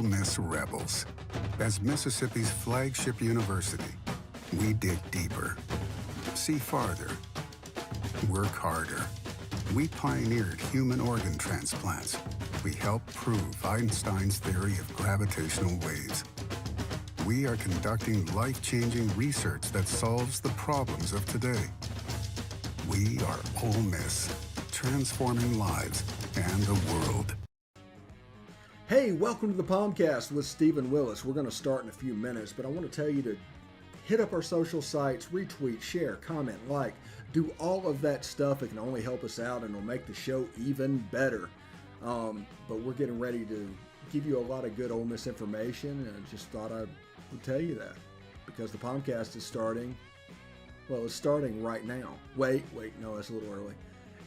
Ole Miss Rebels. As Mississippi's flagship university, we dig deeper, see farther, work harder. We pioneered human organ transplants. We helped prove Einstein's theory of gravitational waves. We are conducting life-changing research that solves the problems of today. We are Ole Miss, transforming lives and the world. Hey, welcome to the POMcast with Stephen Willis. We're going to start in a few minutes, but I want to tell you to hit up our social sites, retweet, share, comment, like, do all of that stuff. It can only help us out and it'll make the show even better. But we're getting ready to give you a lot of good Ole Miss information, and I just thought I would tell you that because the POMcast is starting. Well, it's starting right now. Wait, no, that's a little early.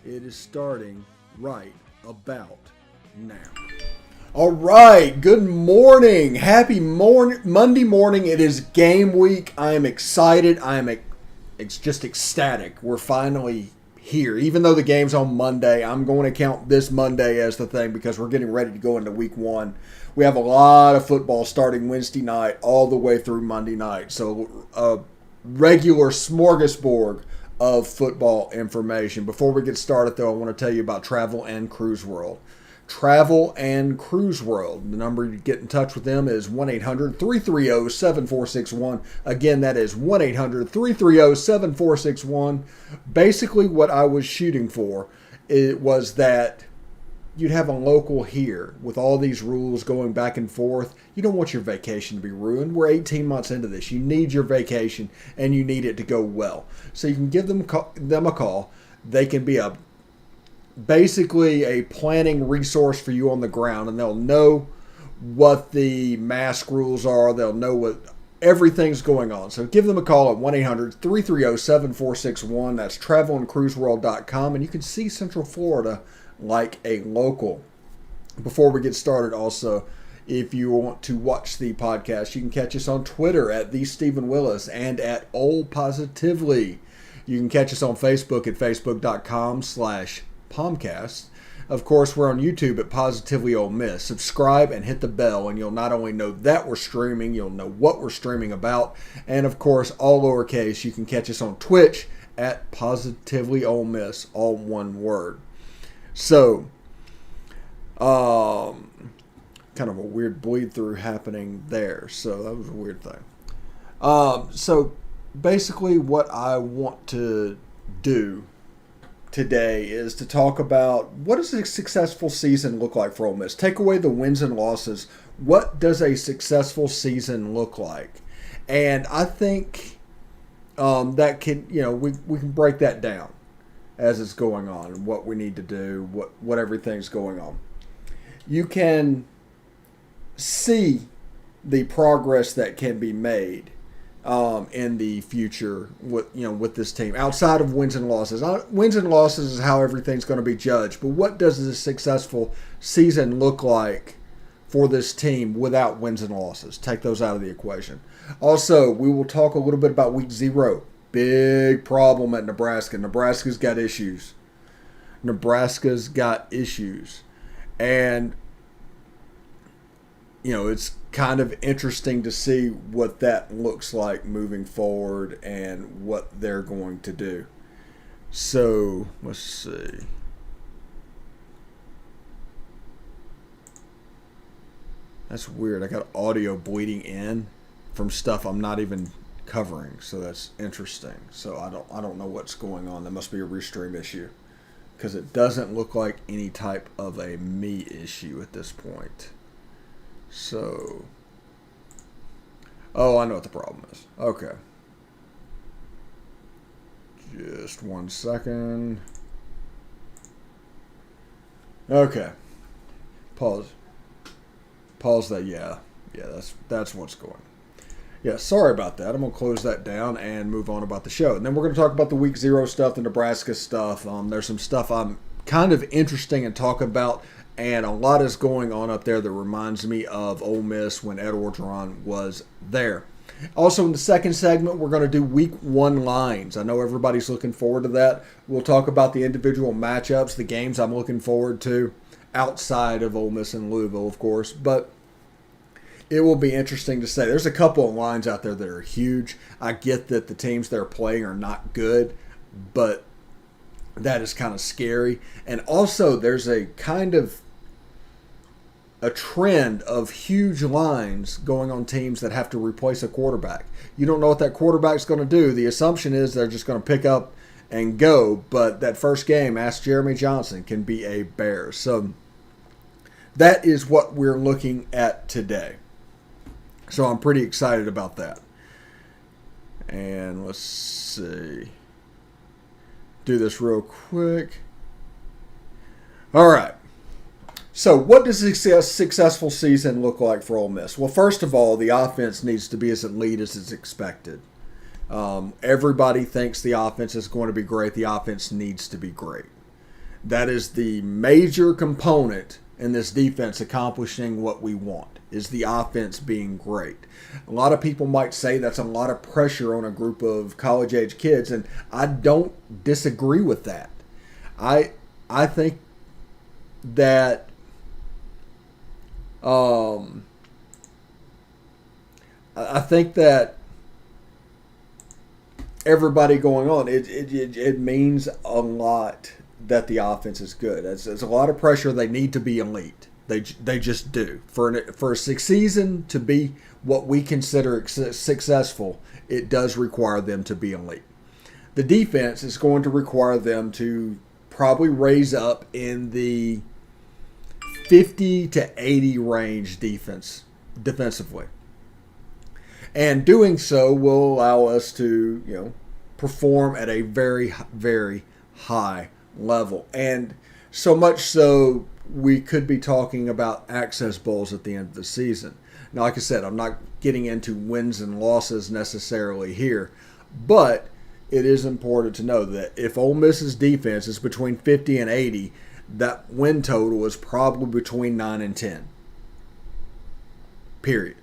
It is starting right about now. All right, good morning. Happy Monday morning. It is game week. I am excited. It's just ecstatic. We're finally here. Even though the game's on Monday, I'm going to count this Monday as the thing because we're getting ready to go into week one. We have a lot of football starting Wednesday night all the way through Monday night. So a regular smorgasbord of football information. Before we get started, though, I want to tell you about Travel and Cruise World. Travel and Cruise World. The number to get in touch with them is 1-800-330-7461. Again, that is 1-800-330-7461. Basically, what I was shooting for was that you'd have a local here with all these rules going back and forth. You don't want your vacation to be ruined. We're 18 months into this. You need your vacation, and you need it to go well. So you can give them a call. They can be basically a planning resource for you on the ground, and they'll know what the mask rules are. They'll know what everything's going on. So give them a call at 1-800-330-7461. That's travelandcruiseworld.com, and you can see Central Florida like a local. Before we get started, also, if you want to watch the podcast, you can catch us on Twitter at @TheStephenWillis and at Ole Positively. You can catch us on Facebook at facebook.com/POMcast. Of course, we're on YouTube at Positively Ole Miss. Subscribe and hit the bell, and you'll not only know that we're streaming, you'll know what we're streaming about. And of course, all lowercase, you can catch us on Twitch at Positively Ole Miss, all one word. So, kind of a weird bleed through happening there. So that was a weird thing. So basically what I want to do today is to talk about what does a successful season look like for Ole Miss. Take away the wins and losses. What does a successful season look like? And I think that can, we can break that down as it's going on and what we need to do, what everything's going on. You can see the progress that can be made in the future with this team outside of wins and losses. Wins and losses is how everything's going to be judged. But what does a successful season look like for this team without wins and losses? Take those out of the equation. Also, we will talk a little bit about week 0. Big problem at Nebraska. Nebraska's got issues. And it's kind of interesting to see what that looks like moving forward and what they're going to do. So, let's see. That's weird. I got audio bleeding in from stuff I'm not even covering, so that's interesting. So I don't know what's going on. That must be a restream issue because it doesn't look like any type of a me issue at this point. So, I know what the problem is. Okay. Just 1 second. Okay. Pause that. Yeah, that's what's going on. Yeah, sorry about that. I'm going to close that down and move on about the show. And then we're going to talk about the week 0 stuff, the Nebraska stuff. There's some stuff I'm kind of interesting in talking about, and a lot is going on up there that reminds me of Ole Miss when Ed Orgeron was there. Also, in the second segment, we're going to do week 1 lines. I know everybody's looking forward to that. We'll talk about the individual matchups, the games I'm looking forward to, outside of Ole Miss and Louisville, of course. But It will be interesting to say. There's a couple of lines out there that are huge. I get that the teams they're playing are not good, but that is kind of scary. And also, there's a kind of a trend of huge lines going on teams that have to replace a quarterback. You don't know what that quarterback's going to do. The assumption is they're just going to pick up and go. But that first game, ask Jeremy Johnson, can be a bear. So that is what we're looking at today. So I'm pretty excited about that. And let's see. Do this real quick. All right. So what does a successful season look like for Ole Miss? Well, first of all, the offense needs to be as elite as is expected. Everybody thinks the offense is going to be great. The offense needs to be great. That is the major component in this defense accomplishing what we want, is the offense being great. A lot of people might say that's a lot of pressure on a group of college-age kids, and I don't disagree with that. I think that everybody going on, it means a lot that the offense is good. It's a lot of pressure. They need to be elite. They just do. For a season to be what we consider successful, it does require them to be elite. The defense is going to require them to probably raise up in the 50 to 80 range defensively. And doing so will allow us to, perform at a very, very high level. And so much so we could be talking about access bowls at the end of the season. Now, like I said, I'm not getting into wins and losses necessarily here, but it is important to know that if Ole Miss's defense is between 50 and 80, that win total is probably between 9 and 10. Period.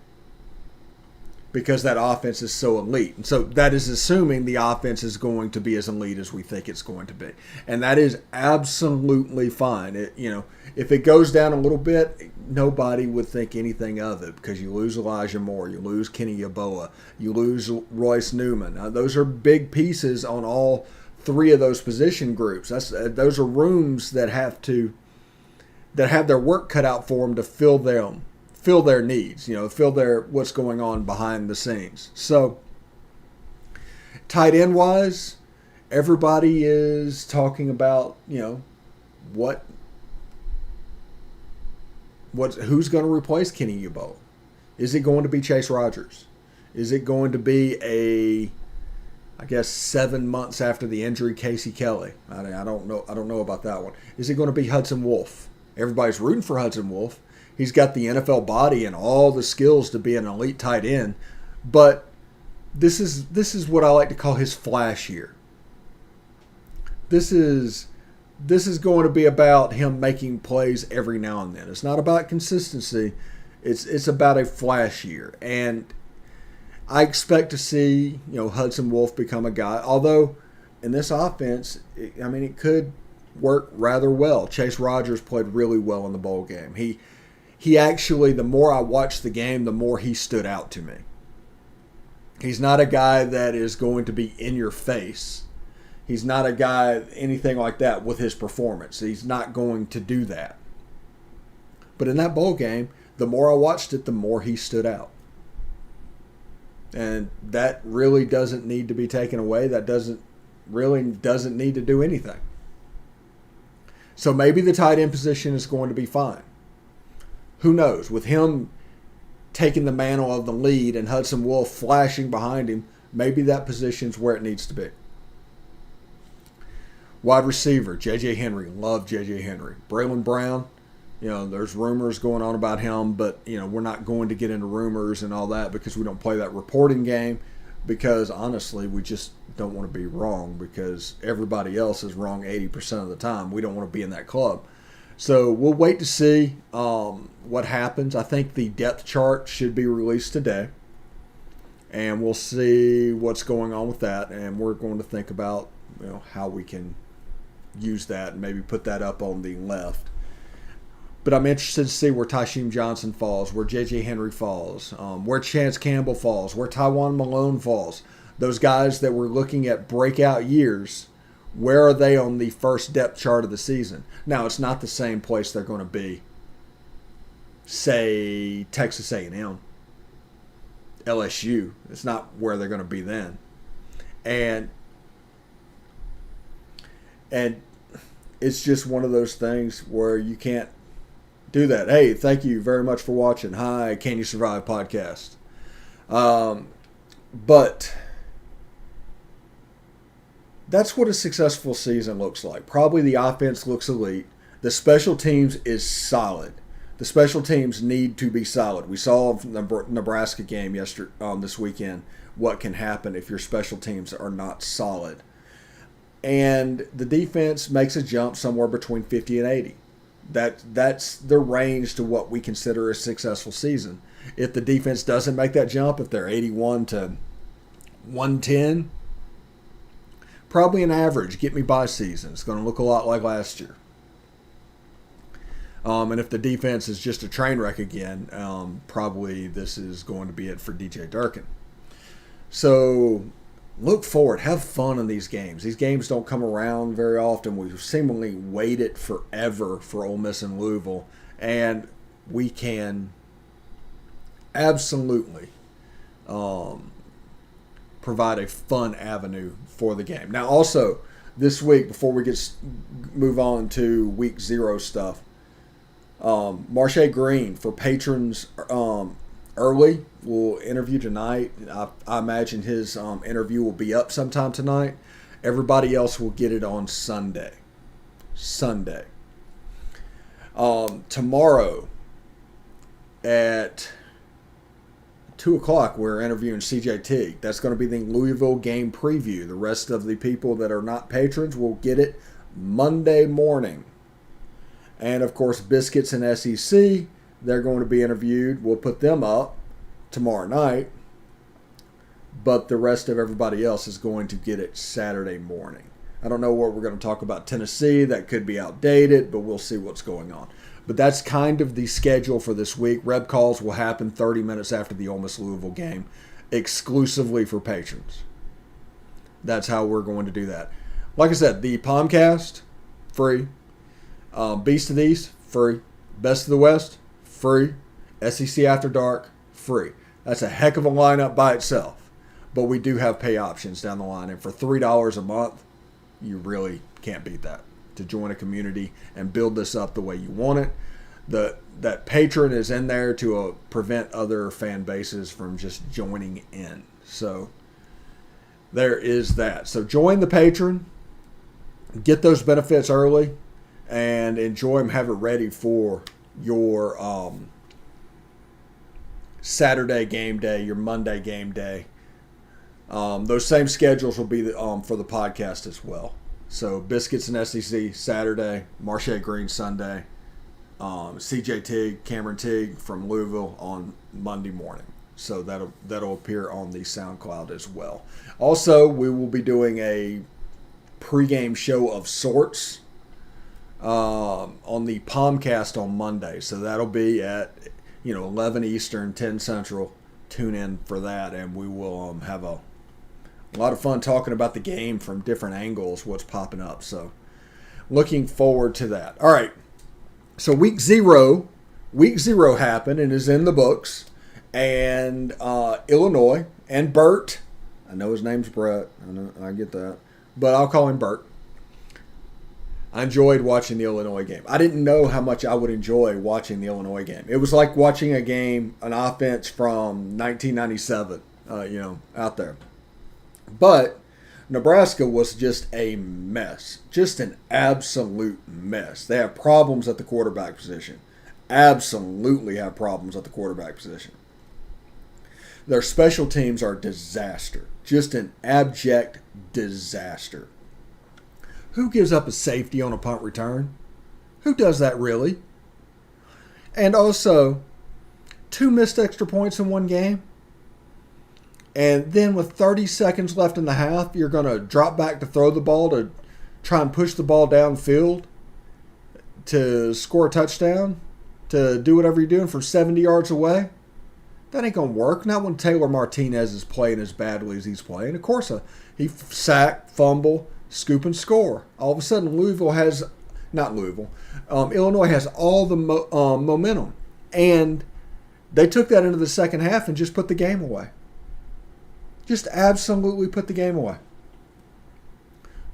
Because that offense is so elite. And so that is assuming the offense is going to be as elite as we think it's going to be. And that is absolutely fine. If it goes down a little bit, nobody would think anything of it, because you lose Elijah Moore, you lose Kenny Yeboah, you lose Royce Newman. Now, those are big pieces on all three of those position groups. Those are rooms that have their work cut out for them to fill their needs, fill what's going on behind the scenes. So, tight end wise, everybody is talking about, who's going to replace Kenny Yeboah? Is it going to be Chase Rogers? Is it going to be 7 months after the injury, Casey Kelly? I don't know about that one. Is it going to be Hudson Wolf? Everybody's rooting for Hudson Wolf. He's got the NFL body and all the skills to be an elite tight end, but this is what I like to call his flash year. This is going to be about him making plays every now and then. It's not about consistency. It's about a flash year, and I expect to see Hudson Wolf become a guy. Although in this offense, it could work rather well. Chase Rogers played really well in the bowl game. He actually, the more I watched the game, the more he stood out to me. He's not a guy that is going to be in your face. He's not a guy, anything like that, with his performance. He's not going to do that. But in that bowl game, the more I watched it, the more he stood out. And that really doesn't need to be taken away. That doesn't need to do anything. So maybe the tight end position is going to be fine. Who knows? With him taking the mantle of the lead and Hudson Wolf flashing behind him, maybe that position's where it needs to be. Wide receiver, J.J. Henry. Love J.J. Henry. Braylon Brown, there's rumors going on about him, but, we're not going to get into rumors and all that because we don't play that reporting game, because, honestly, we just don't want to be wrong, because everybody else is wrong 80% of the time. We don't want to be in that club. So we'll wait to see what happens. I think the depth chart should be released today, and we'll see what's going on with that, and we're going to think about how we can use that and maybe put that up on the left. But I'm interested to see where Tysheem Johnson falls, where J.J. Henry falls, where Chance Campbell falls, where Tywan Malone falls. Those guys that we're looking at breakout years, where are they on the first depth chart of the season? Now, it's not the same place they're going to be, say, Texas A&M, LSU. It's not where they're going to be then. And it's just one of those things where you can't do that. Hey, thank you very much for watching. Hi, Can You Survive podcast. But that's what a successful season looks like. Probably the offense looks elite. The special teams is solid. The special teams need to be solid. We saw from the Nebraska game this weekend what can happen if your special teams are not solid. And the defense makes a jump somewhere between 50 and 80. That's the range to what we consider a successful season. If the defense doesn't make that jump, if they're 81 to 110, probably an average get me by season. It's going to look a lot like last year. And if the defense is just a train wreck again, probably this is going to be it for DJ Durkin. So look forward. Have fun in these games. These games don't come around very often. We've seemingly waited forever for Ole Miss and Louisville. And we can absolutely provide a fun avenue for the game. Now, also, this week, before we move on to week 0 stuff, Marsha Green for patrons early will interview tonight. I imagine his interview will be up sometime tonight. Everybody else will get it on Sunday. Tomorrow at 2 o'clock, we're interviewing CJ Teague. That's going to be the Louisville game preview. The rest of the people that are not patrons will get it Monday morning. And, of course, Biscuits and SEC, they're going to be interviewed. We'll put them up tomorrow night. But the rest of everybody else is going to get it Saturday morning. I don't know what we're going to talk about Tennessee. That could be outdated, but we'll see what's going on. But that's kind of the schedule for this week. Rep calls will happen 30 minutes after the Ole Miss Louisville game, exclusively for patrons. That's how we're going to do that. Like I said, the POMcast, free. Beast of the East, free. Best of the West, free. SEC After Dark, free. That's a heck of a lineup by itself. But we do have pay options down the line. And for $3 a month, you really can't beat that. To join a community and build this up the way you want it. That patron is in there to prevent other fan bases from just joining in. So there is that. So join the patron. Get those benefits early. And enjoy them. Have it ready for your Saturday game day, your Monday game day. Those same schedules will be for the podcast as well. So Biscuits and SEC Saturday, Marsha Green Sunday, CJ Teague, Cameron Teague from Louisville on Monday morning. So that'll appear on the SoundCloud as well. Also, we will be doing a pregame show of sorts on the POMcast on Monday. So that'll be at 11 Eastern, 10 Central. Tune in for that, and we will have a lot of fun talking about the game from different angles, what's popping up. So looking forward to that. All right. So week 0 happened and is in the books. And Illinois and Bert, I know his name's Brett. I get that. But I'll call him Bert. I enjoyed watching the Illinois game. I didn't know how much I would enjoy watching the Illinois game. It was like watching an offense from 1997, out there. But Nebraska was just a mess. Just an absolute mess. They have problems at the quarterback position. Absolutely have problems at the quarterback position. Their special teams are a disaster. Just an abject disaster. Who gives up a safety on a punt return? Who does that really? And also, 2 missed extra points in one game. And then with 30 seconds left in the half, you're going to drop back to throw the ball to try and push the ball downfield to score a touchdown? to do whatever you're doing from 70 yards away. That ain't going to work. Not when Taylor Martinez is playing as badly as he's playing. Of course, he sack, fumble, scoop, and score. All of a sudden, Illinois has all the momentum. And they took that into the second half and just put the game away. Just absolutely put the game away.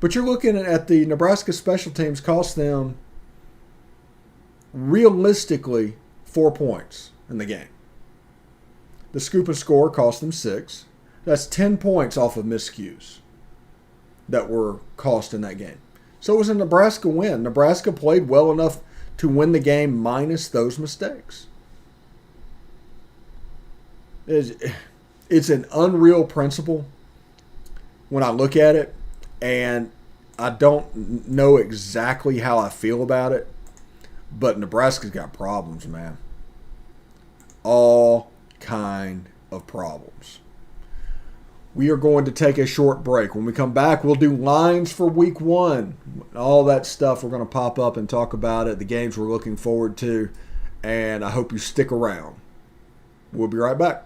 But you're looking at the Nebraska special teams cost them realistically 4 points in the game. The scoop and score cost them 6. That's 10 points off of miscues that were cost in that game. So it was a Nebraska win. Nebraska played well enough to win the game minus those mistakes. It's an unreal principle when I look at it, and I don't know exactly how I feel about it, but Nebraska's got problems, man. All kind of problems. We are going to take a short break. When we come back, we'll do lines for week 1. All that stuff, we're going to pop up and talk about it, the games we're looking forward to, and I hope you stick around. We'll be right back.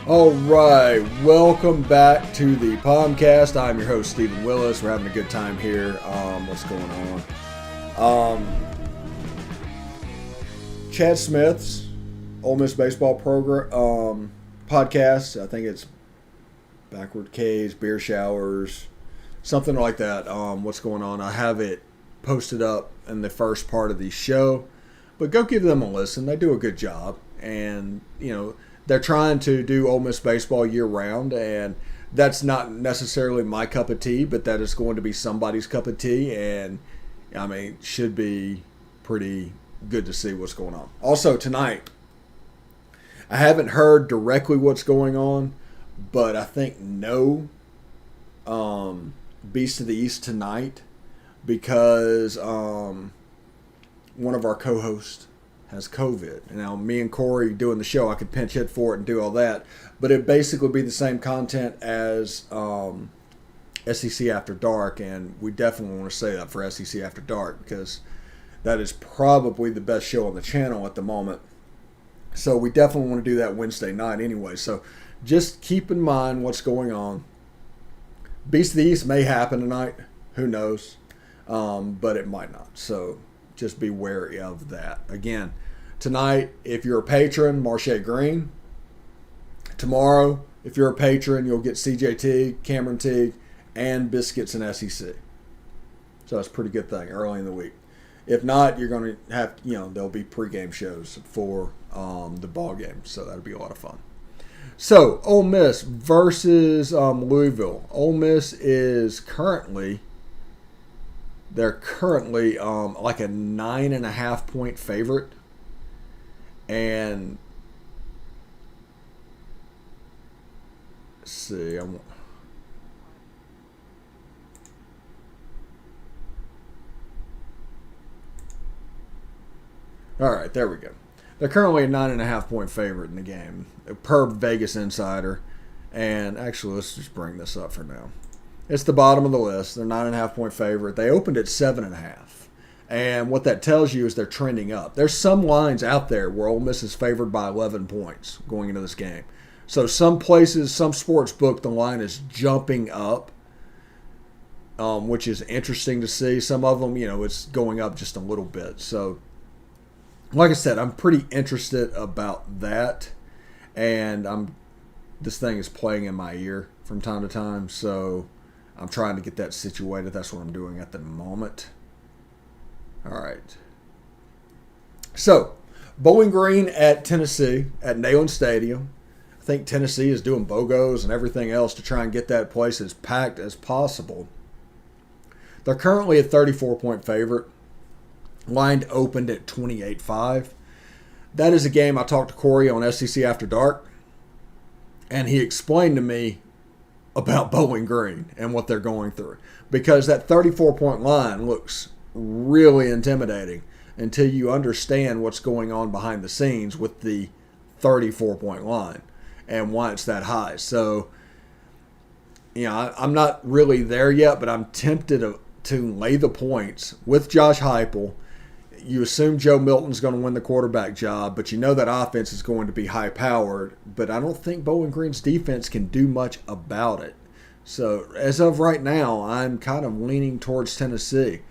All right, welcome back to the POMcast. I'm your host, Stephen Willis. We're having a good time here. What's going on? Chad Smith's Ole Miss baseball program podcast. I think it's Backward K's, Beer Showers, something like that. What's going on? I have it posted up in the first part of the show, but go give them a listen. They do a good job, and they're trying to do Ole Miss baseball year-round, and that's not necessarily my cup of tea, but that is going to be somebody's cup of tea, and, should be pretty good to see what's going on. Also, tonight, I haven't heard directly what's going on, but I think no Beast of the East tonight because one of our co-hosts has COVID. Now, me and Corey doing the show, I could pinch hit for it and do all that, but it'd basically be the same content as SEC After Dark, and we definitely want to say that for SEC After Dark because that is probably the best show on the channel at the moment. So we definitely want to do that Wednesday night anyway. So just keep in mind what's going on. Beast of the East may happen tonight. Who knows? But it might not. So just be wary of that. Again, tonight, if you're a patron, Marche Green. Tomorrow, if you're a patron, you'll get CJT, Cameron Teague, and Biscuits and SEC. So that's a pretty good thing early in the week. If not, you're going to have, there'll be pregame shows for the ball game. So that'll be a lot of fun. So, Ole Miss versus Louisville. Ole Miss is currently like a 9.5 point favorite. And let's see. All right, there we go. They're currently a 9.5 point favorite in the game per Vegas Insider. And actually, let's just bring this up for now. It's the bottom of the list. They're 9.5 point favorite. They opened at 7.5. And what that tells you is they're trending up. There's some lines out there where Ole Miss is favored by 11 points going into this game. So some places, some sports book, the line is jumping up. which is interesting to see. Some of them, it's going up just a little bit. So, like I said, I'm pretty interested about that, and this thing is playing in my ear from time to time, so I'm trying to get that situated. That's what I'm doing at the moment. All right. So, Bowling Green at Tennessee at Neyland Stadium. I think Tennessee is doing BOGOs and everything else to try and get that place as packed as possible. They're currently a 34-point favorite. Line opened at 28.5. That is a game I talked to Corey on SEC After Dark, and he explained to me about Bowling Green and what they're going through, because that 34-point line looks really intimidating until you understand what's going on behind the scenes with the 34-point line and why it's that high. So, I'm not really there yet, but I'm tempted to lay the points with Josh Heupel. You assume Joe Milton's going to win the quarterback job, but you know that offense is going to be high-powered. But I don't think Bowling Green's defense can do much about it. So as of right now, I'm kind of leaning towards Tennessee.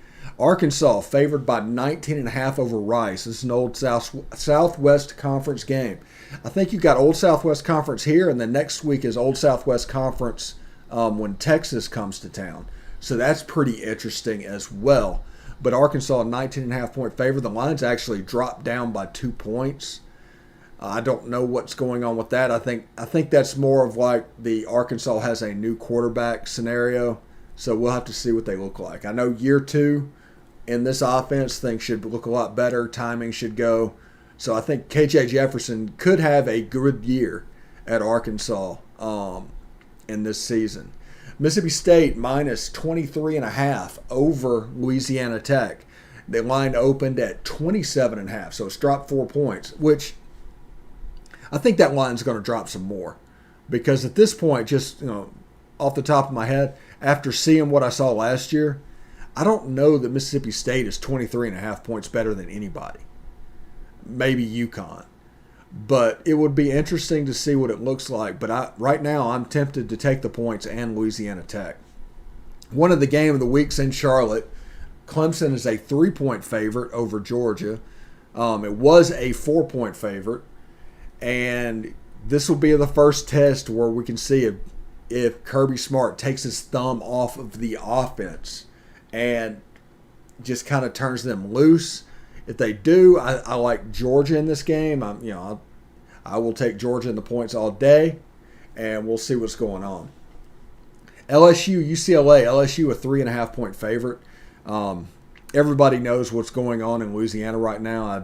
Arkansas favored by 19.5 over Rice. This is an old Southwest Conference game. I think you got Old Southwest Conference here, and then next week is Old Southwest Conference when Texas comes to town. So that's pretty interesting as well. But Arkansas, 19.5-point favorite. The line's actually dropped down by 2 points. I don't know what's going on with that. I think that's more of like the Arkansas has a new quarterback scenario. So we'll have to see what they look like. I know year 2 in this offense, things should look a lot better. Timing should go. So I think KJ Jefferson could have a good year at Arkansas in this season. Mississippi State minus 23.5 over Louisiana Tech. The line opened at 27.5, so it's dropped 4 points, which I think that line's going to drop some more. Because at this point, just off the top of my head, after seeing what I saw last year, I don't know that Mississippi State is 23.5 points better than anybody. Maybe UConn. But it would be interesting to see what it looks like. But right now, I'm tempted to take the points and Louisiana Tech. One of the game of the weeks in Charlotte, Clemson is a 3-point favorite over Georgia. It was a 4-point favorite. And this will be the first test where we can see if Kirby Smart takes his thumb off of the offense and just kind of turns them loose. If they do, I like Georgia in this game. I will take Georgia in the points all day, and we'll see what's going on. LSU, UCLA. LSU a 3.5-point favorite. Everybody knows what's going on in Louisiana right now. I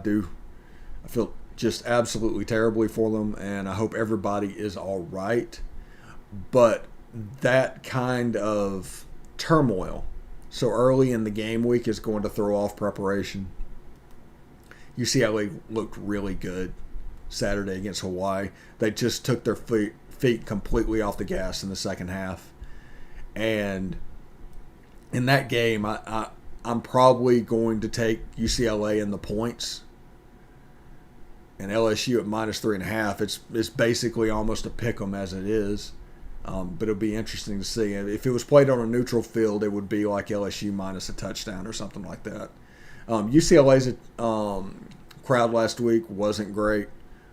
feel just absolutely terribly for them, and I hope everybody is all right. But that kind of turmoil so early in the game week is going to throw off preparation. UCLA looked really good Saturday against Hawaii. They just took their feet completely off the gas in the second half. And in that game, I'm probably going to take UCLA in the points. And LSU at minus 3.5. It's basically almost a pick 'em as it is. But it'll be interesting to see. If it was played on a neutral field, it would be like LSU minus a touchdown or something like that. UCLA's crowd last week wasn't great.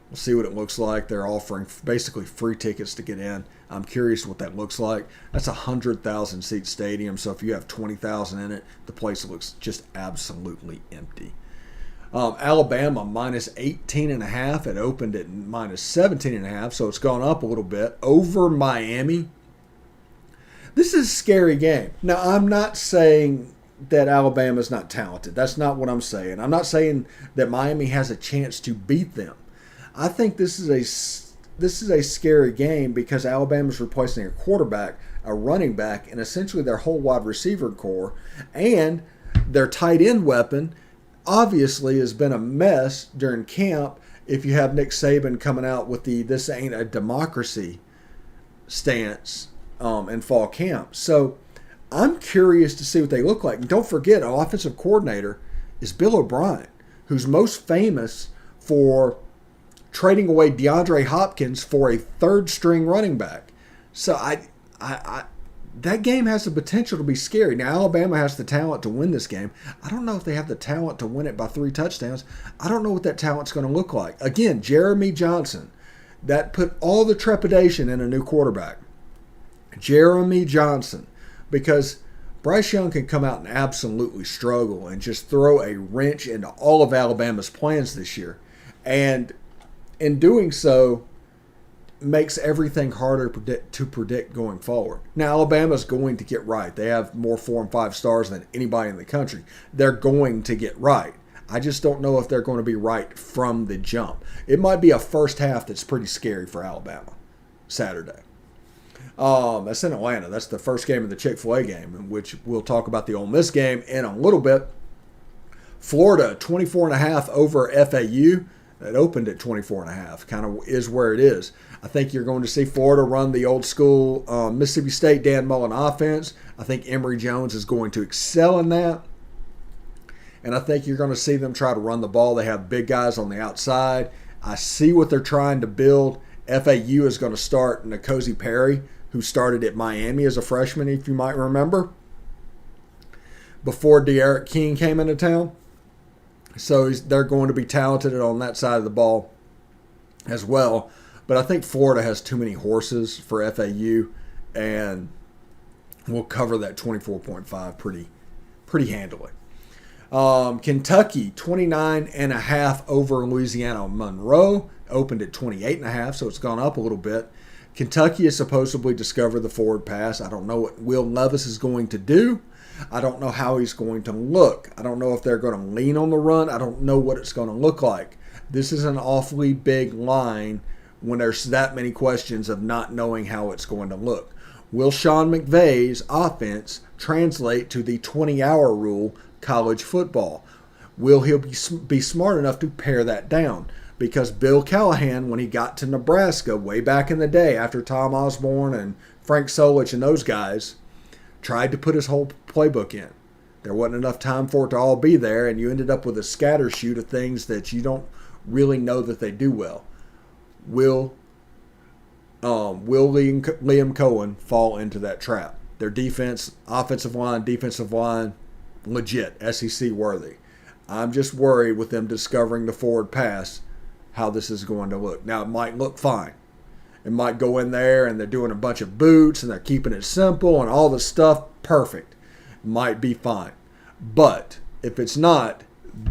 We'll see what it looks like. They're offering basically free tickets to get in. I'm curious what that looks like. That's a 100,000 seat stadium, so if you have 20,000 in it, the place looks just absolutely empty. Alabama minus 18.5. It opened at minus 17.5, so it's gone up a little bit over Miami. This is a scary game. Now, I'm not saying that Alabama's not talented. That's not what I'm saying. I'm not saying that Miami has a chance to beat them. I think this is a scary game because Alabama's replacing a quarterback, a running back, and essentially their whole wide receiver core, and their tight end weapon obviously has been a mess during camp. If you have Nick Saban coming out with the "this ain't a democracy" stance in fall camp. So I'm curious to see what they look like. And don't forget, our offensive coordinator is Bill O'Brien, who's most famous for trading away DeAndre Hopkins for a third-string running back. So that game has the potential to be scary. Now, Alabama has the talent to win this game. I don't know if they have the talent to win it by 3 touchdowns. I don't know what that talent's going to look like. Again, Jeremy Johnson, that put all the trepidation in a new quarterback. Jeremy Johnson, because Bryce Young can come out and absolutely struggle and just throw a wrench into all of Alabama's plans this year. And in doing so, makes everything harder to predict going forward. Now, Alabama's going to get right. They have more 4 and 5 stars than anybody in the country. They're going to get right. I just don't know if they're going to be right from the jump. It might be a first half that's pretty scary for Alabama Saturday. That's in Atlanta. That's the first game of the Chick-fil-A game, in which we'll talk about the Ole Miss game in a little bit. Florida, 24.5 over FAU. It opened at 24.5. Kind of is where it is. I think you're going to see Florida run the old school Mississippi State Dan Mullen offense. I think Emory Jones is going to excel in that. And I think you're going to see them try to run the ball. They have big guys on the outside. I see what they're trying to build. FAU is going to start N'Kosi Perry, who started at Miami as a freshman, if you might remember, before De'Aaron King came into town. So they're going to be talented on that side of the ball as well. But I think Florida has too many horses for FAU, and we'll cover that 24.5 pretty handily. Kentucky, 29.5 over Louisiana Monroe. Opened at 28.5, so it's gone up a little bit. Kentucky has supposedly discovered the forward pass. I don't know what Will Levis is going to do. I don't know how he's going to look. I don't know if they're going to lean on the run. I don't know what it's going to look like. This is an awfully big line when there's that many questions of not knowing how it's going to look. Will Sean McVay's offense translate to the 20-hour rule college football? Will he be smart enough to pare that down? Because Bill Callahan, when he got to Nebraska way back in the day after Tom Osborne and Frank Solich and those guys, tried to put his whole playbook in. There wasn't enough time for it to all be there, and you ended up with a scattershoot of things that you don't really know that they do well. Will Liam Cohen fall into that trap? Their defense, offensive line, defensive line, legit, SEC worthy. I'm just worried with them discovering the forward pass, how this is going to look. Now, it might look fine. It might go in there and they're doing a bunch of boots and they're keeping it simple and all this stuff. Perfect. Might be fine. But if it's not,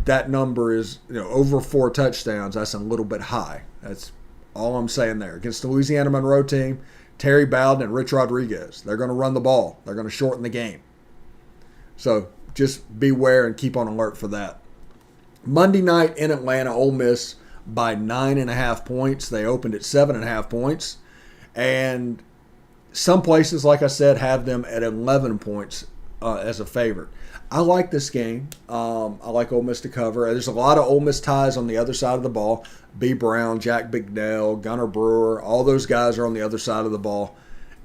that number is over 4 touchdowns. That's a little bit high. That's all I'm saying there. Against the Louisiana Monroe team, Terry Bowden and Rich Rodriguez, they're going to run the ball. They're going to shorten the game. So just beware and keep on alert for that. Monday night in Atlanta, Ole Miss by 9.5 points. They opened at 7.5 points. And some places, like I said, have them at 11 points as a favorite. I like this game. I like Ole Miss to cover. There's a lot of Ole Miss ties on the other side of the ball. B. Brown, Jack Bignell, Gunnar Brewer, all those guys are on the other side of the ball.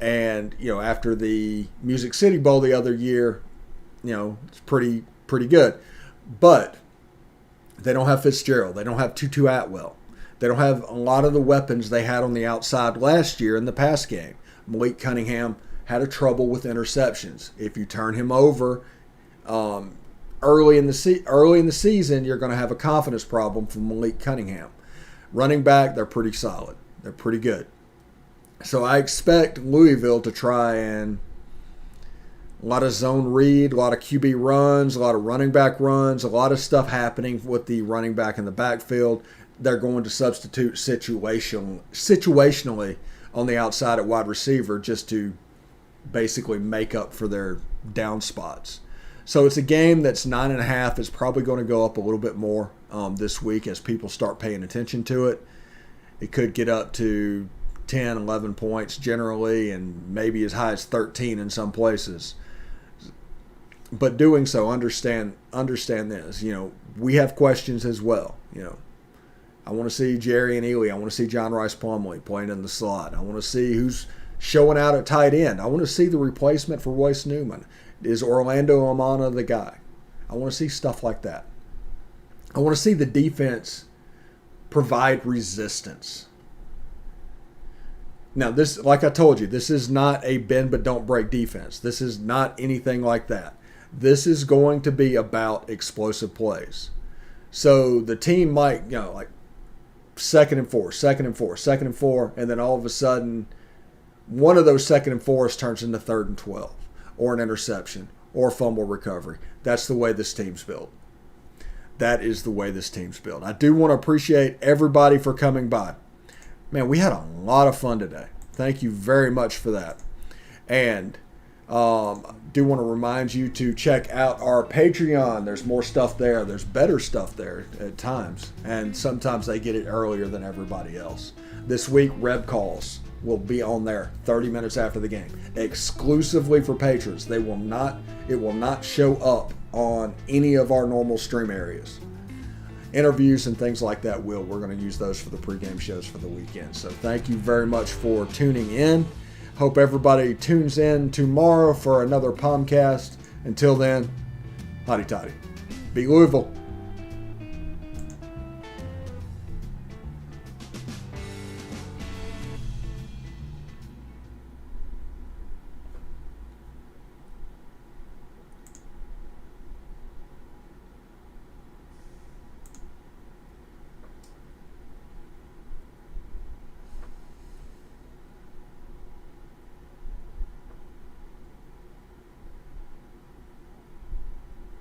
And, after the Music City Bowl the other year, it's pretty good. But they don't have Fitzgerald. They don't have Tutu Atwell. They don't have a lot of the weapons they had on the outside last year in the pass game. Malik Cunningham had a trouble with interceptions. If you turn him over early in the season, you're going to have a confidence problem from Malik Cunningham. Running back, they're pretty solid. They're pretty good. So I expect Louisville to try and a lot of zone read, a lot of QB runs, a lot of running back runs, a lot of stuff happening with the running back in the backfield. They're going to substitute situationally on the outside at wide receiver just to basically make up for their down spots. So it's a game that's 9.5. It's probably going to go up a little bit more this week as people start paying attention to it. It could get up to 10, 11 points generally, and maybe as high as 13 in some places. But doing so, understand this. We have questions as well. I want to see Jerry and Ely. I want to see John Rice Plumlee playing in the slot. I want to see who's showing out at tight end. I want to see the replacement for Royce Newman. Is Orlando Amana the guy? I want to see stuff like that. I want to see the defense provide resistance. Now, this, like I told you, this is not a bend but don't break defense. This is not anything like that. This is going to be about explosive plays. So the team might, like 2nd and 4, 2nd and 4, 2nd and 4, and then all of a sudden, one of those 2nd and 4s turns into 3rd and 12, or an interception, or a fumble recovery. That's the way this team's built. That is the way this team's built. I do want to appreciate everybody for coming by. Man, we had a lot of fun today. Thank you very much for that. And I do want to remind you to check out our Patreon. There's more stuff there. There's better stuff there at times. And sometimes they get it earlier than everybody else. This week, Reb Calls will be on there 30 minutes after the game. Exclusively for patrons. It will not show up on any of our normal stream areas. Interviews and things like that we're going to use those for the pregame shows for the weekend. So thank you very much for tuning in. Hope everybody tunes in tomorrow for another POMcast. Until then, hotty toddy. Beat Louisville.